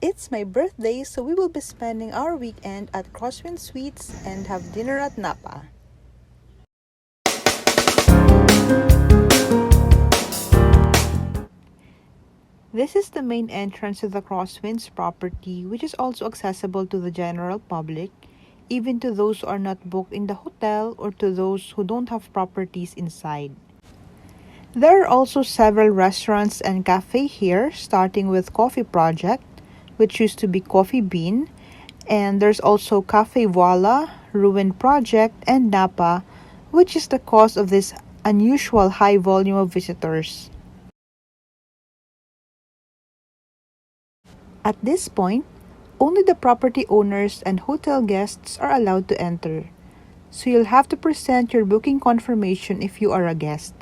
It's my birthday, so we will be spending our weekend at Crosswinds Suites and have dinner at Napa. This is the main entrance to the Crosswinds property, which is also accessible to the general public, even to those who are not booked in the hotel or to those who don't have properties inside. There are also several restaurants and cafe here, starting with Coffee Project, which used to be Coffee Bean, and there's also Cafe Voila, Ruin Project, and Napa, which is the cause of this unusual high volume of visitors. At this point, only the property owners and hotel guests are allowed to enter, so you'll have to present your booking confirmation if you are a guest.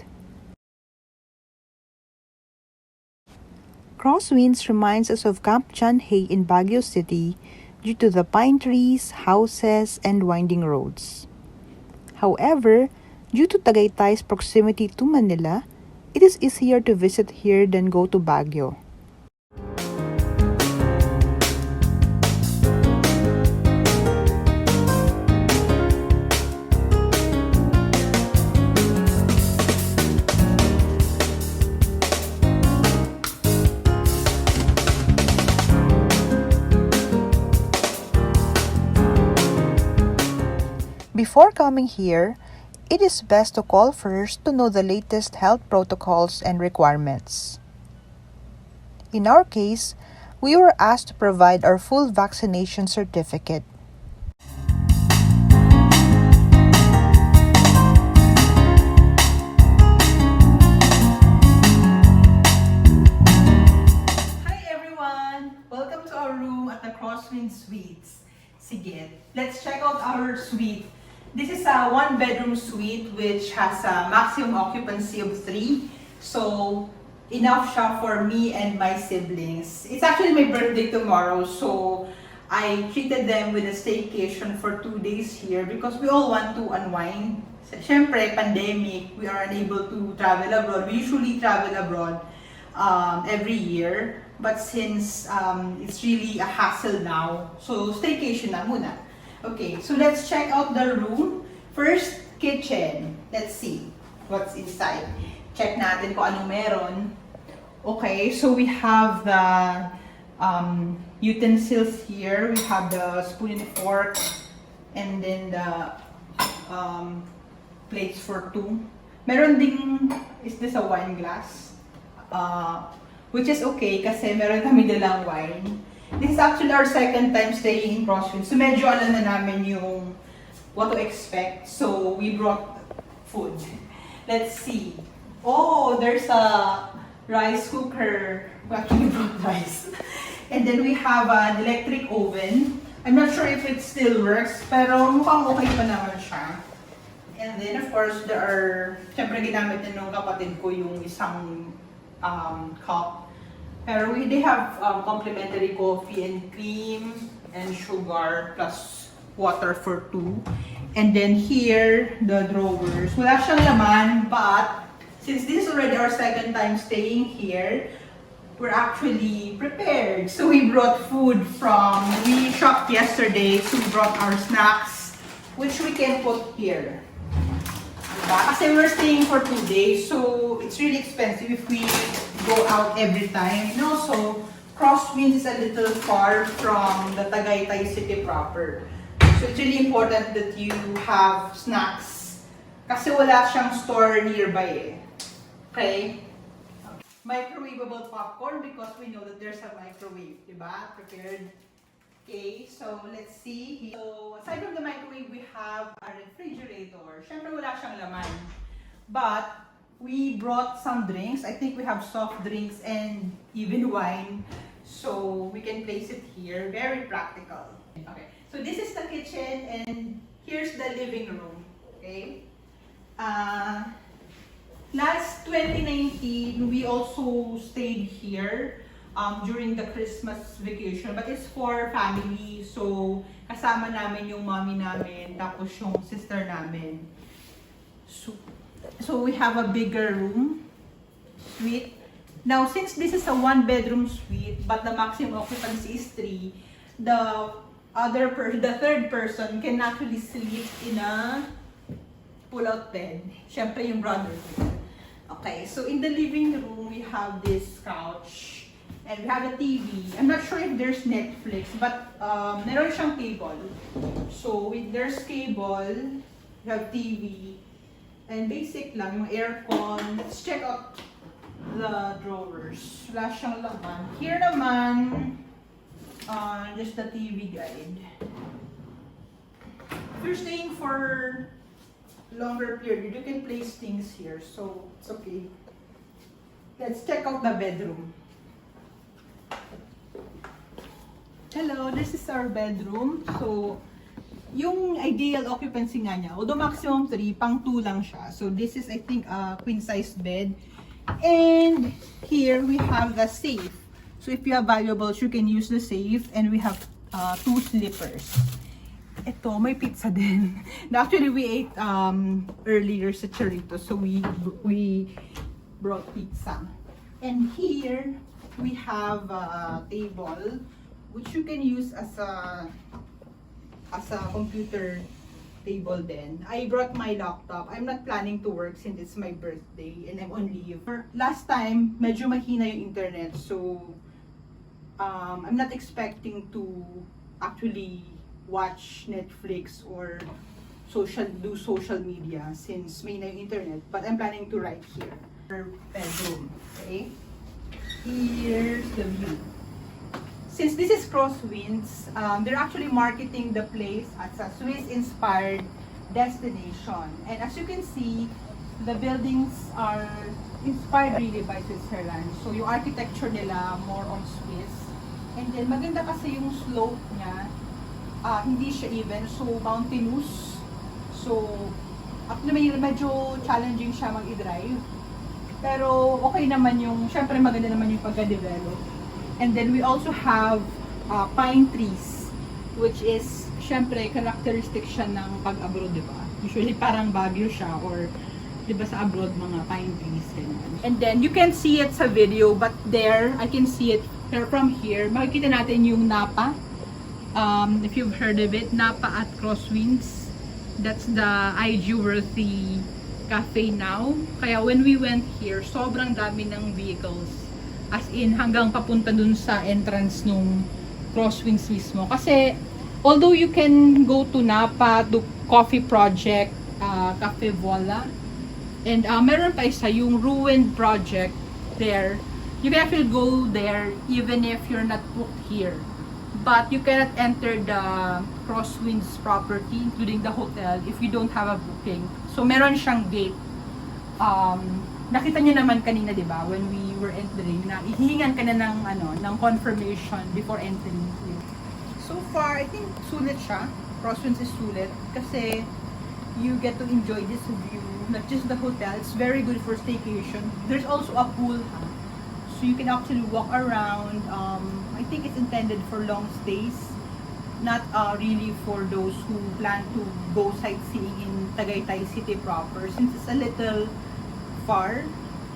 Crosswinds reminds us of Camp John Hay in Baguio City due to the pine trees, houses, and winding roads. However, due to Tagaytay's proximity to Manila, it is easier to visit here than go to Baguio. Before coming here, it is best to call first to know the latest health protocols and requirements. In our case, we were asked to provide our full vaccination certificate. Hi everyone! Welcome to our room at the Crosswinds Suites. Sige, let's check out our suite. This is a one-bedroom suite which has a maximum occupancy of 3. So, enough siya for me and my siblings. It's actually my birthday tomorrow, so I treated them with a staycation for 2 days here because we all want to unwind. Siyempre, pandemic, we are unable to travel abroad. We usually travel abroad every year. But since it's really a hassle now, so staycation na muna. Okay, so let's check out the room. First, kitchen. Let's see what's inside. Check natin kung anong meron. Okay, so we have the utensils here. We have the spoon and fork, and then the plates for 2. Meron ding, is this a wine glass? Which is okay kasi meron kami dalang wine. This is actually our second time staying in Crosswinds. So medyo alam na namin yung what to expect. So we brought food. Let's see. Oh, there's a rice cooker. We actually brought rice. And then we have an electric oven. I'm not sure if it still works, pero mukhang okay pa naman siya. And then of course, there are, syempre ginamit din ng kapatid ko yung isang cup. Pero they have complimentary coffee and cream and sugar plus water for 2. And then here, the drawers. Wala siyang laman, but since this is already our second time staying here, we're actually prepared. So we brought food we shopped yesterday, so we brought our snacks, which we can put here. Kasi we're staying for 2 days, so it's really expensive if we go out every time. And also, Crosswinds is a little far from the Tagaytay city proper. So it's really important that you have snacks. Kasi wala siyang store nearby eh. Okay? Microwavable popcorn because we know that there's a microwave, diba? Prepared. Okay, so let's see. So, aside from the microwave, we have a refrigerator. Syempre wala siyang laman. But, we brought some drinks. I think we have soft drinks and even wine. So, we can place it here. Very practical. Okay, so this is the kitchen and here's the living room. Okay? Last 2019, we also stayed here during the Christmas vacation, but it's for family, so kasama namin yung mommy namin, tapos yung sister namin. So we have a bigger room, suite, Now, since this is a one-bedroom suite, but the maximum occupancy is 3, the third person can actually sleep in a pull-out bed. Syempre yung brother ko. Okay, so in the living room, we have this couch. And we have a TV. I'm not sure if there's Netflix, but meron siyang cable. So, there's cable, we have TV, and basic lang, yung aircon. Let's check out the drawers. Wala siyang laman. Here naman, just the TV guide. If you're staying for longer period, you can place things here, so it's okay. Let's check out the bedroom. Hello, this is our bedroom. So, yung ideal occupancy nga niya, although maximum 3, pang 2 lang siya. So, this is, I think, a queen-size bed. And here, we have the safe. So, if you have valuables, you can use the safe. And we have 2 slippers. Ito, may pizza din. Actually, we ate earlier sa Chorito. So, we brought pizza. And here, we have a table, which you can use as a computer table then. I brought my laptop. I'm not planning to work since it's my birthday and I'm on leave. Last time, medyo mahina yung internet, so I'm not expecting to actually watch Netflix or do social media since may na yung internet, but I'm planning to write here. Bedroom, okay? Here's the view. Since this is Crosswinds, they're actually marketing the place as a Swiss-inspired destination. And as you can see, the buildings are inspired really by Switzerland. So yung architecture nila more on Swiss. And then maganda kasi yung slope niya, hindi siya even, so mountainous. So actually medyo challenging siya mag-i-drive. Pero okay naman yung, syempre maganda naman yung pagka-develop. And then we also have pine trees, which is, syempre, characteristic siya ng pag-abroad, di ba? Usually parang Baguio siya, or, di ba sa abroad, mga pine trees. Ganyan. And then, you can see it sa video, but there, I can see it from here. Makikita natin yung Napa. If you've heard of it, Napa at Crosswinds. That's the IG-worthy cafe now. Kaya when we went here, sobrang dami ng vehicles. As in, hanggang papunta dun sa entrance nung Crosswinds mismo. Kasi, although you can go to Napa, to Coffee Project, Cafe Voila, and meron pa isa, yung Ruined Project there. You can actually go there even if you're not booked here. But you cannot enter the Crosswinds property, including the hotel, if you don't have a booking. So, meron siyang gate. Nakita niyo naman kanina, di ba, when we were entering, na ihihingan ka na ng confirmation before entering here. So far, I think sulit siya. Crosswinds is sulit kasi you get to enjoy this view, not just the hotel. It's very good for staycation. There's also a pool, so you can actually walk around. I think it's intended for long stays, not really for those who plan to go sightseeing in Tagaytay City proper. Since it's a little far,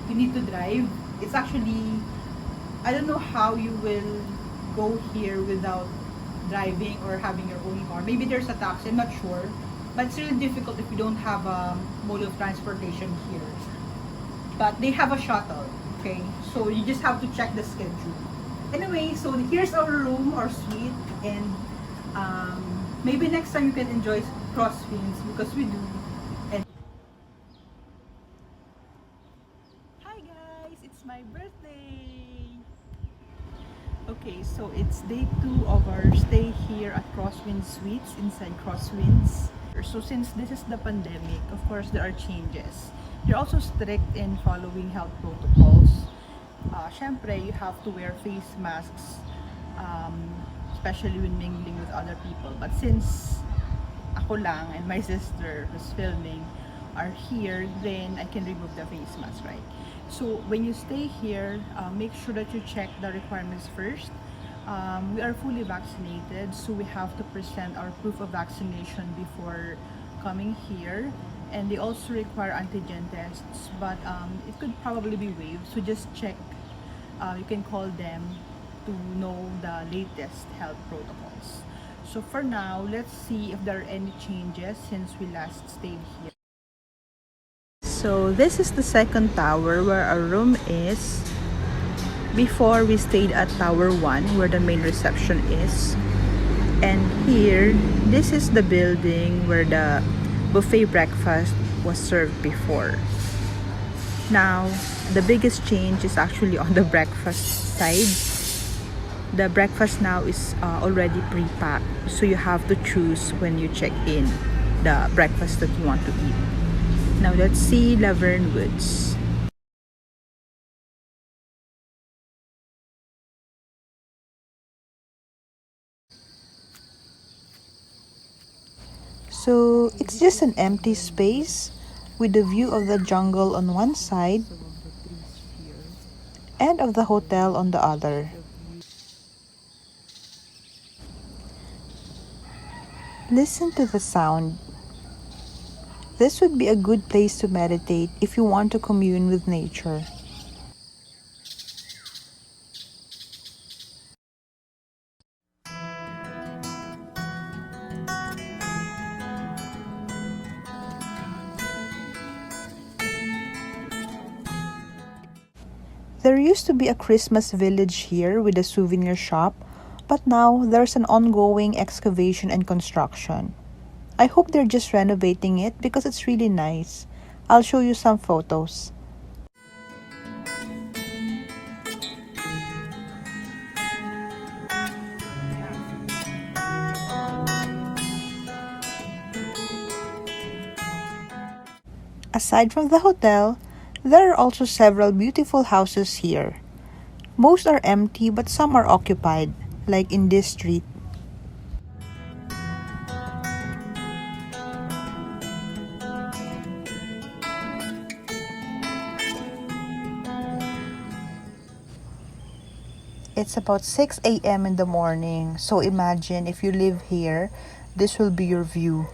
you need to drive. It's actually, I don't know how you will go here without driving or having your own car. Maybe there's a taxi, I'm not sure. But it's really difficult if you don't have a mode of transportation here. But they have a shuttle, okay? So you just have to check the schedule. Anyway, so here's our room or suite, and maybe next time you can enjoy Crosswinds because we do. My birthday! Okay, so it's day 2 of our stay here at Crosswinds Suites inside Crosswinds. So since this is the pandemic, of course there are changes. They're also strict in following health protocols. Syempre, you have to wear face masks, especially when mingling with other people. But since ako lang and my sister who's filming are here, then I can remove the face mask, right? So when you stay here, make sure that you check the requirements first. We are fully vaccinated, so we have to present our proof of vaccination before coming here. And they also require antigen tests, but it could probably be waived, so just check you can call them to know the latest health protocols. So for now, let's see if there are any changes since we last stayed here. So this is the second tower where our room is. Before we stayed at Tower 1 where the main reception is. And here, this is the building where the buffet breakfast was served before. Now, the biggest change is actually on the breakfast side. The breakfast now is already pre-packed, so you have to choose when you check in the breakfast that you want to eat. Now let's see Laverne Woods. So it's just an empty space with the view of the jungle on one side and of the hotel on the other. Listen to the sound. This would be a good place to meditate if you want to commune with nature. There used to be a Christmas village here with a souvenir shop, but now there's an ongoing excavation and construction. I hope they're just renovating it because it's really nice. I'll show you some photos. Aside from the hotel, there are also several beautiful houses here. Most are empty but some are occupied, like in this street. It's about 6 a.m. in the morning, so imagine if you live here, this will be your view.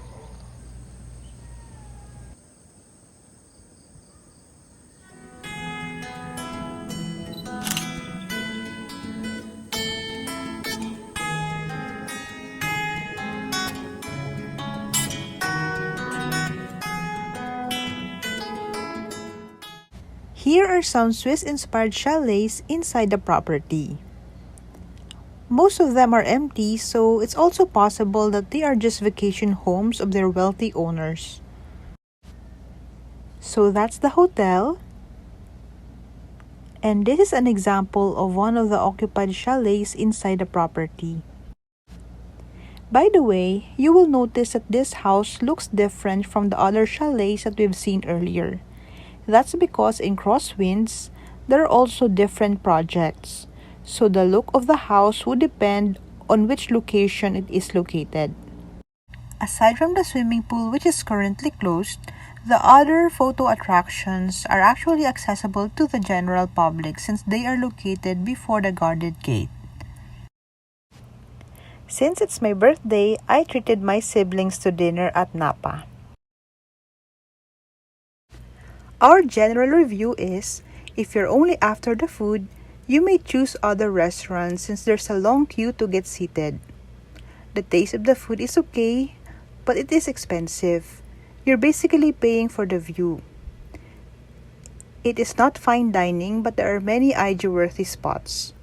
Here are some Swiss-inspired chalets inside the property. Most of them are empty, so it's also possible that they are just vacation homes of their wealthy owners. So that's the hotel. And this is an example of one of the occupied chalets inside the property. By the way, you will notice that this house looks different from the other chalets that we've seen earlier. That's because in Crosswinds, there are also different projects. So the look of the house would depend on which location it is located. Aside from the swimming pool, which is currently closed, the other photo attractions are actually accessible to the general public since they are located before the guarded gate. Since it's my birthday, I treated my siblings to dinner at Napa. Our general review is, if you're only after the food, you may choose other restaurants since there's a long queue to get seated. The taste of the food is okay, but it is expensive. You're basically paying for the view. It is not fine dining, but there are many IG-worthy spots.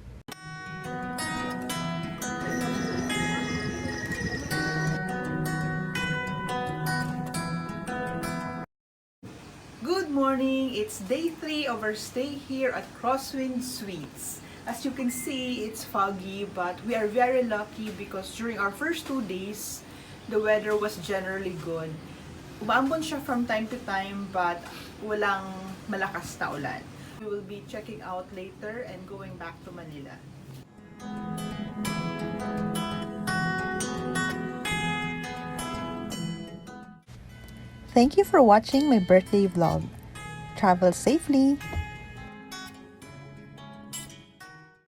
Good morning! It's day 3 of our stay here at Crosswinds Suites. As you can see, it's foggy, but we are very lucky because during our first 2 days, the weather was generally good. Umaambon siya from time to time, but walang malakas na ulan. We will be checking out later and going back to Manila. Thank you for watching my birthday vlog. Travel safely!